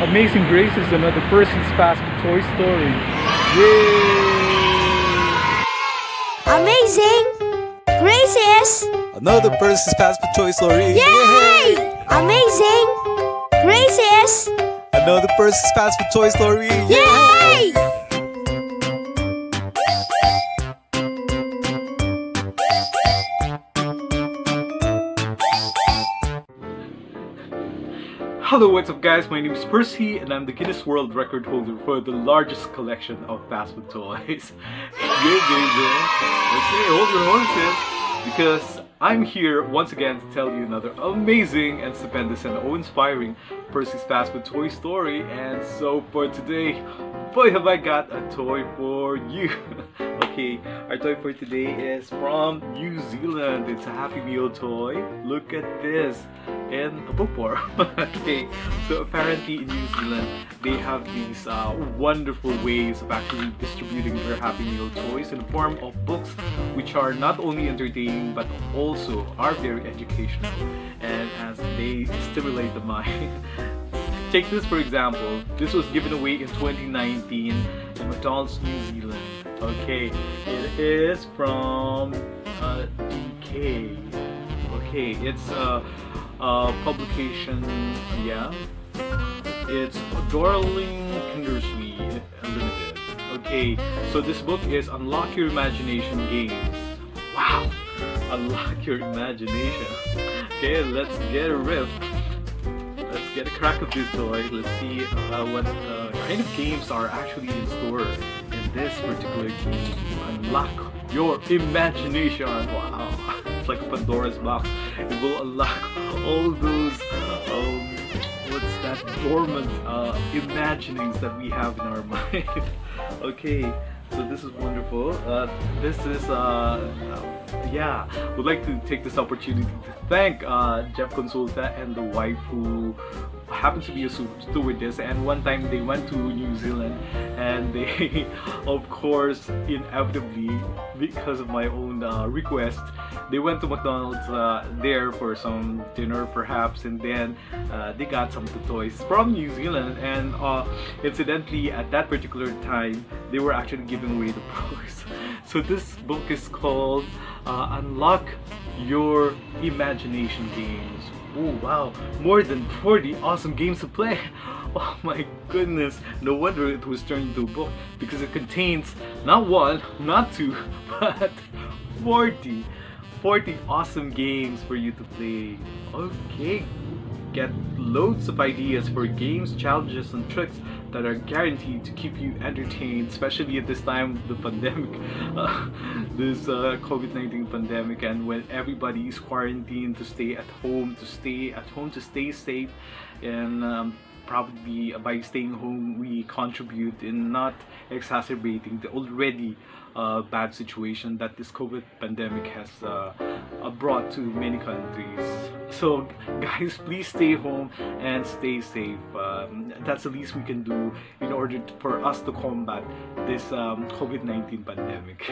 Amazing Grace is another person's past Toy Story. Yay! Amazing Grace is Another person's past with Toy Story. Yay! Amazing Grace is Another person's past with Toy Story. Yay! Hello, what's up guys? My name is Percy and I'm the Guinness World Record holder for the largest collection of fast food toys. Yeah, baby. Okay, hold your horses because I'm here once again to tell you another amazing and stupendous and awe-inspiring Percy's Fast Food Toy Story. And so for today, boy have I got a toy for you. Okay, our toy for today is from New Zealand. It's a Happy Meal toy. Look at this. And a book form. Okay, so apparently in New Zealand they have these wonderful ways of actually distributing their Happy Meal toys in the form of books, which are not only entertaining but also are very educational, and as they stimulate the mind. Take this for example. This was given away in 2019 in McDonald's, New Zealand. Okay, it is from DK. Okay, it's publication, yeah. It's Darling Kindersweet Limited. Okay, so this book is Unlock Your Imagination Games. Wow! Unlock your imagination. Okay, let's get a riff. Let's get a crack of this toy. Let's see what kind of games are actually in store in this particular game. Unlock your imagination. Wow! It's like a Pandora's box. It will unlock all those what's that, dormant imaginings that we have in our mind. Okay, so this is wonderful. This is yeah, would like to take this opportunity to thank Jeff Consulta and the wife who happens to be a stewardess, and one time they went to New Zealand and they of course inevitably, because of my own request, they went to McDonald's there for some dinner perhaps, and then they got some toys from New Zealand, and incidentally at that particular time they were actually giving away the toys. So this book is called Unlock Your Imagination Games. Oh wow, more than 40 awesome games to play. Oh my goodness, no wonder it was turned into a book, because it contains not one, not two, but 40 awesome games for you to play. Okay, get loads of ideas for games, challenges, and tricks that are guaranteed to keep you entertained, especially at this time of the pandemic, this COVID-19 pandemic, and when everybody is quarantined to stay at home, to stay safe, and probably by staying home we contribute in not exacerbating the already bad situation that this COVID pandemic has brought to many countries. So guys, please stay home and stay safe. That's the least we can do in order for us to combat this COVID-19 pandemic.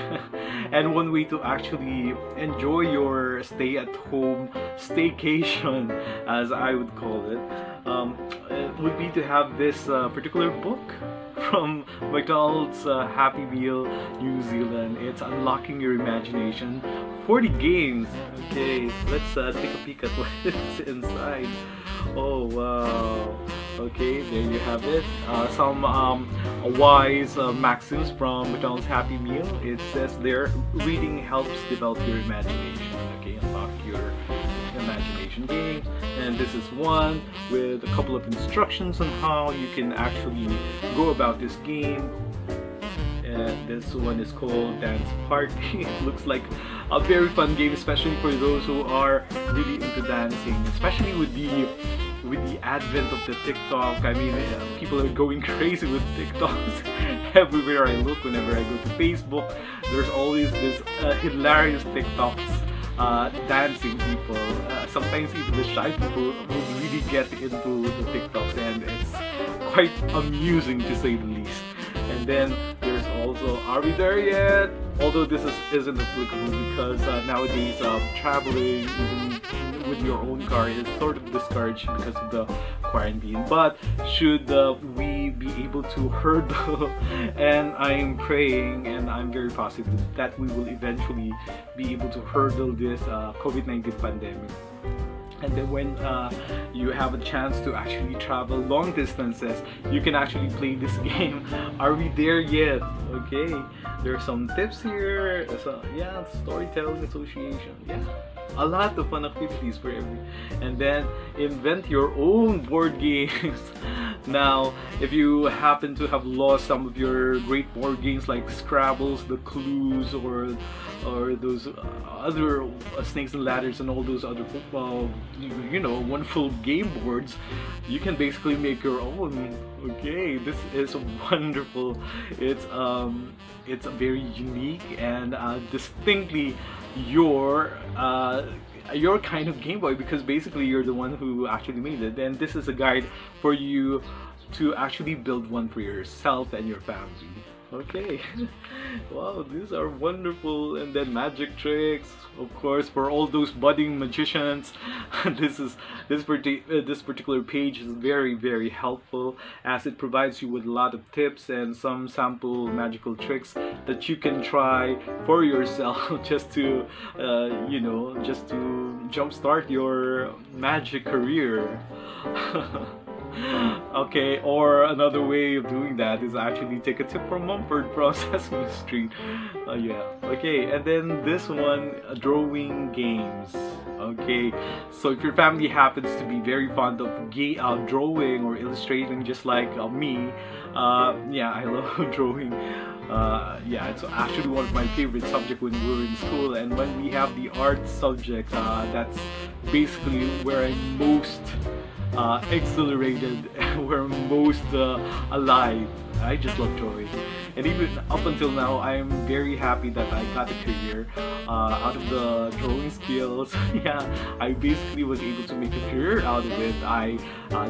And one way to actually enjoy your stay at home staycation, as I would call it, would be to have this particular book from McDonald's Happy Meal New Zealand. It's Unlocking Your Imagination. 40 games. Okay, let's take a peek at what is inside. Oh wow. Okay, there you have it. Some wise maxims from McDonald's Happy Meal. It says there, reading helps develop your imagination. Okay, unlock your imagination games, and this is one with a couple of instructions on how you can actually go about this game. And this one is called Dance Party. It looks like a very fun game, especially for those who are really into dancing, especially with the advent of the TikTok. I mean, people are going crazy with TikToks. Everywhere I look, whenever I go to Facebook, there's always this hilarious TikToks. Dancing people, sometimes even the shy people will really get into the TikToks, and it's quite amusing to say the least. And then there's also, are we there yet? Although this isn't applicable because nowadays traveling even with your own car is sort of discouraged because of the quarantine. But should we be able to hurdle, and I'm praying and I'm very positive that we will eventually be able to hurdle this COVID-19 pandemic. And then when you have a chance to actually travel long distances, you can actually play this game. Are we there yet? Okay, there are some tips here. So yeah, storytelling association. Yeah, a lot of fun activities for every. And then invent your own board games. Now, if you happen to have lost some of your great board games like Scrabbles, the Clues, or those other Snakes and Ladders and all those other wonderful game boards, you can basically make your own. Okay, this is wonderful. It's very unique and distinctly your kind of Game Boy, because basically you're the one who actually made it, and this is a guide for you to actually build one for yourself and your family. Okay. Wow, these are wonderful. And then magic tricks, of course, for all those budding magicians. This particular page is very, very helpful, as it provides you with a lot of tips and some sample magical tricks that you can try for yourself just to just to jumpstart your magic career. Okay, or another way of doing that is actually take a tip from Mumford from Sesame Street. Yeah. Okay, and then this one, drawing games. Okay, so if your family happens to be very fond of drawing or illustrating, just like me, yeah, I love drawing. Yeah, it's actually one of my favorite subjects when we were in school, and when we have the art subject, that's basically where I'm most exhilarated, where I'm most alive. I just love drawing, and even up until now, I'm very happy that I got a career out of the drawing skills. Yeah, I basically was able to make a career out of it. I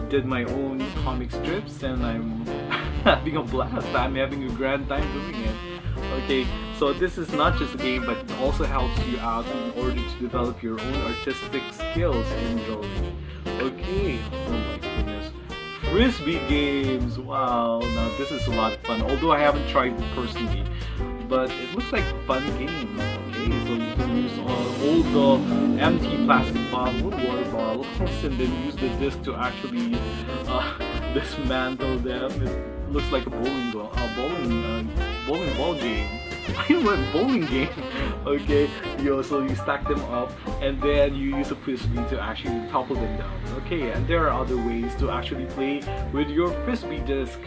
did my own comic strips, and I'm having a blast. I'm having a grand time doing it. Okay, so this is not just a game, but it also helps you out in order to develop your own artistic skills in drawing. Okay, oh my goodness. Frisbee games, wow, now this is a lot of fun, although I haven't tried it personally, but it looks like a fun game. Okay, so you can use all the empty plastic bottles, water bottles, and then use the disc to actually dismantle them. It looks like a bowling ball game. I went bowling game. Okay, so you stack them up, and then you use a frisbee to actually topple them down. Okay, and there are other ways to actually play with your frisbee disc.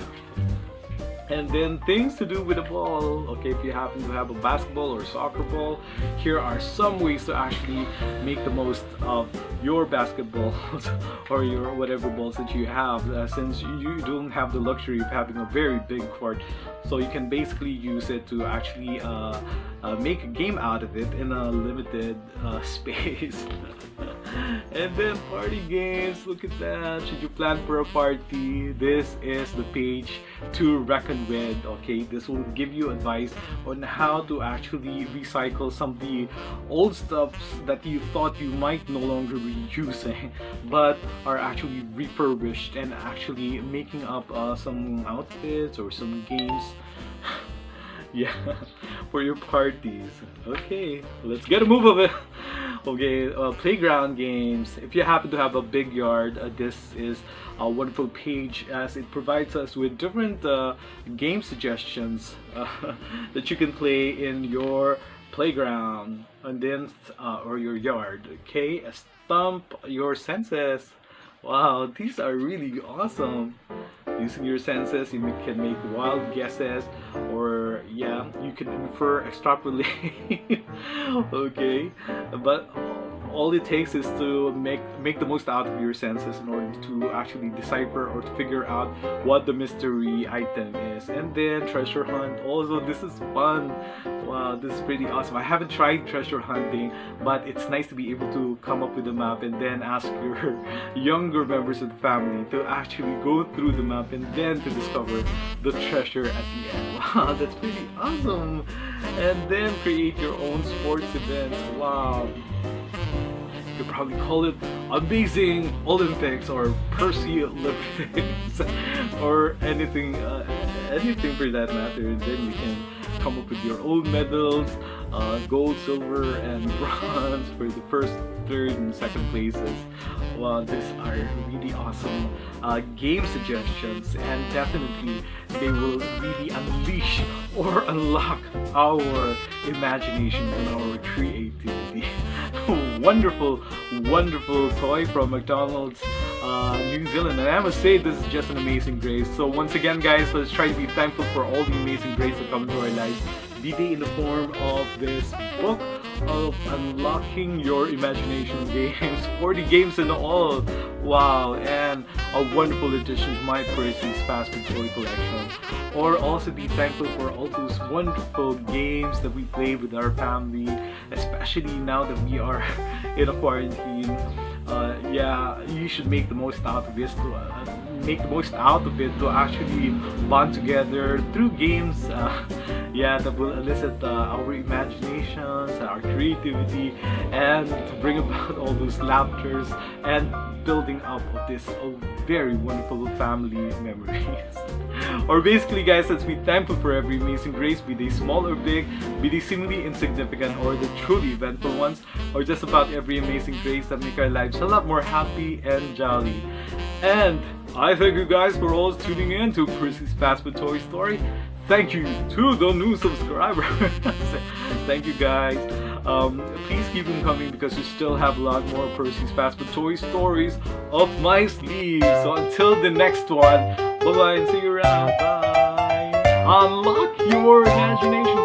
And then things to do with a ball. Okay, if you happen to have a basketball or soccer ball, here are some ways to actually make the most of your basketballs or your whatever balls that you have, since you don't have the luxury of having a very big court. So you can basically use it to actually make a game out of it in a limited space. And then party games, look at that. Should you plan for a party, this is the page to reckon with. Okay, this will give you advice on how to actually recycle some of the old stuffs that you thought you might no longer be using, but are actually refurbished and actually making up some outfits or some games. Yeah, for your parties. Okay, let's get a move of it. Okay, playground games. If you happen to have a big yard, this is a wonderful page, as it provides us with different game suggestions that you can play in your playground and then or your yard. Okay, stump your senses. Wow, these are really awesome. Using your senses, you can make wild guesses, or yeah, you can infer, extrapolate. Okay, but all it takes is to make the most out of your senses in order to actually decipher or to figure out what the mystery item is, and then treasure hunt. Also, this is fun. Wow, this is pretty awesome. I haven't tried treasure hunting, but it's nice to be able to come up with a map and then ask your younger members of the family to actually go through the map and then to discover the treasure at the end. Wow, that's pretty awesome. And then create your own sports events. Wow. You could probably call it Amazing Olympics or Percy Olympics or anything for that matter. Then you can come up with your own medals, gold, silver, and bronze for the first, third, and second places. Wow, these are really awesome game suggestions, and definitely they will really unleash or unlock our imagination and our creativity. Wonderful, wonderful toy from McDonald's New Zealand, and I must say this is just an amazing grace. So once again, guys, let's try to be thankful for all the amazing grace that come into our lives, be they in the form of this book of unlocking your imagination games, 40 games in all. Wow, and a wonderful addition to my Percy's Fast Food Toy collection. Or also be thankful for all those wonderful games that we play with our family, especially now that we are in a quarantine. Yeah, you should make the most out of this to make the most out of it to actually bond together through games. Yeah, that will elicit our imaginations, our creativity, and to bring about all those laughters and building up of this very wonderful family memories. Or basically, guys, let's be thankful for every amazing grace, be they small or big, be they seemingly insignificant or the truly eventful ones, or just about every amazing grace that make our lives a lot more happy and jolly. And I thank you guys for always tuning in to Percy's Fast Food Toy Story. Thank you to the new subscribers. Thank you, guys. Please keep them coming because we still have a lot more Percy's Fast Food Toy Stories up my sleeve. So until the next one, bye-bye and see you around. Bye. Unlock your imagination game.